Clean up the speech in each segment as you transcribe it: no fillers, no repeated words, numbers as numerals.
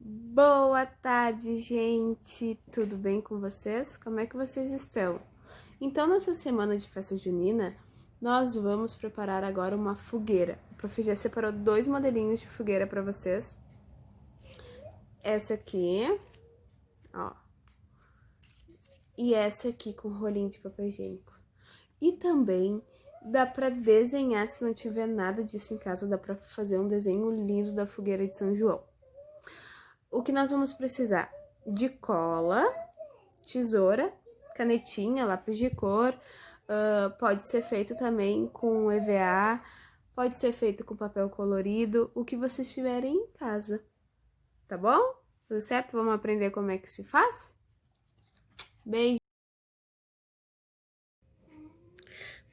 Boa tarde, gente! Tudo bem com vocês? Como é que vocês estão? Então, nessa semana de festa junina, nós vamos preparar agora uma fogueira. O Prof. já separou 2 modelinhos de fogueira para vocês. Essa aqui, ó. E essa aqui com rolinho de papel higiênico. E também dá para desenhar, se não tiver nada disso em casa, dá para fazer um desenho lindo da fogueira de São João. O que nós vamos precisar? De cola, tesoura, canetinha, lápis de cor, pode ser feito também com EVA, pode ser feito com papel colorido, o que vocês tiverem em casa, tá bom? Tudo certo? Vamos aprender como é que se faz? Beijo!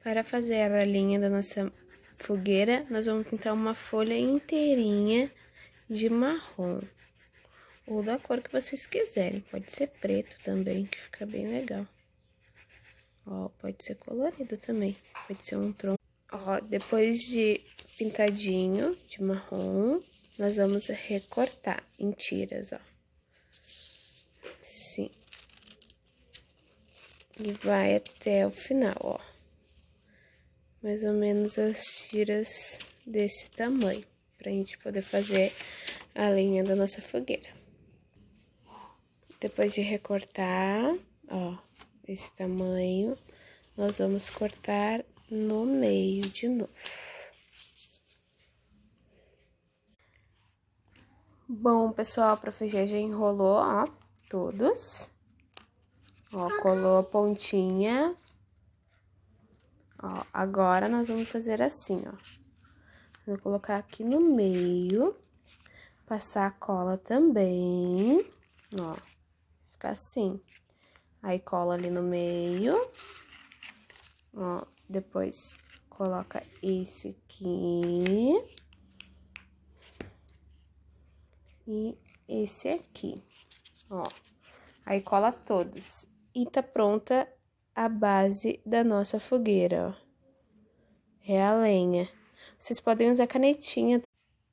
Para fazer a linha da nossa fogueira, nós vamos pintar uma folha inteirinha de marrom. Ou da cor que vocês quiserem. Pode ser preto também, que fica bem legal. Ó, pode ser colorido também. Pode ser um tronco. Ó, depois de pintadinho de marrom, nós vamos recortar em tiras, ó. Sim. E vai até o final, ó. Mais ou menos as tiras desse tamanho. Pra gente poder fazer a linha da nossa fogueira. Depois de recortar, ó, esse tamanho, nós vamos cortar no meio de novo. Bom, pessoal, a Prof. já enrolou, ó, todos. Ó, colou a pontinha. Ó, agora nós vamos fazer assim, ó. Vou colocar aqui no meio, passar a cola também, ó. Fica assim. Aí cola ali no meio. Ó, depois coloca esse aqui. E esse aqui, ó. Aí cola todos. E tá pronta a base da nossa fogueira, ó. É a lenha. Vocês podem usar canetinha.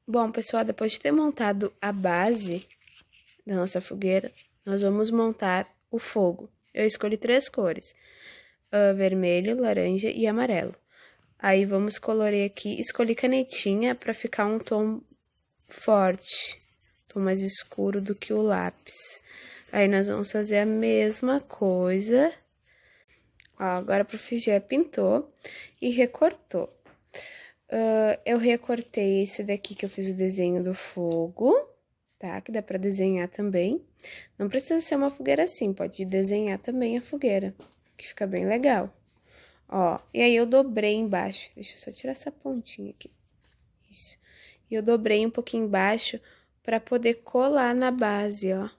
Bom, pessoal, depois de ter montado a base da nossa fogueira, nós vamos montar o fogo. Eu escolhi 3 cores, vermelho, laranja e amarelo. Aí vamos colorir aqui, escolhi canetinha para ficar um tom forte, tom mais escuro do que o lápis. Aí nós vamos fazer a mesma coisa. Ó, agora a Prof. já pintou e recortou. Eu recortei esse daqui que eu fiz o desenho do fogo, tá? Que dá pra desenhar também. Não precisa ser uma fogueira assim, pode desenhar também a fogueira, que fica bem legal. Ó, e aí eu dobrei embaixo. Deixa eu só tirar essa pontinha aqui. Isso. E eu dobrei um pouquinho embaixo pra poder colar na base, ó.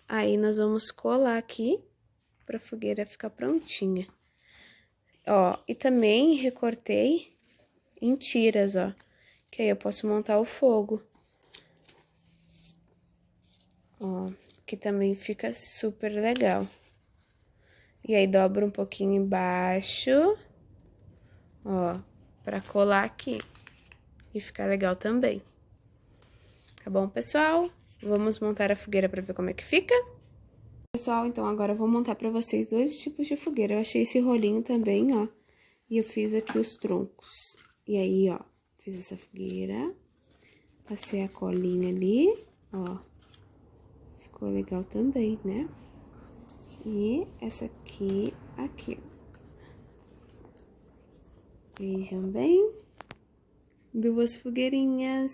Aí nós vamos colar aqui pra fogueira ficar prontinha. Ó, e também recortei em tiras, ó. Que aí eu posso montar o fogo. Ó, que também fica super legal. E aí, dobra um pouquinho embaixo, ó, pra colar aqui. E ficar legal também. Tá bom, pessoal? Vamos montar a fogueira pra ver como é que fica? Pessoal, então agora eu vou montar pra vocês 2 tipos de fogueira. Eu achei esse rolinho também, ó. E eu fiz aqui os troncos. E aí, ó, fiz essa fogueira. Passei a colinha ali, ó. Ficou legal também, né? E essa aqui, aqui. Vejam bem. 2 fogueirinhas.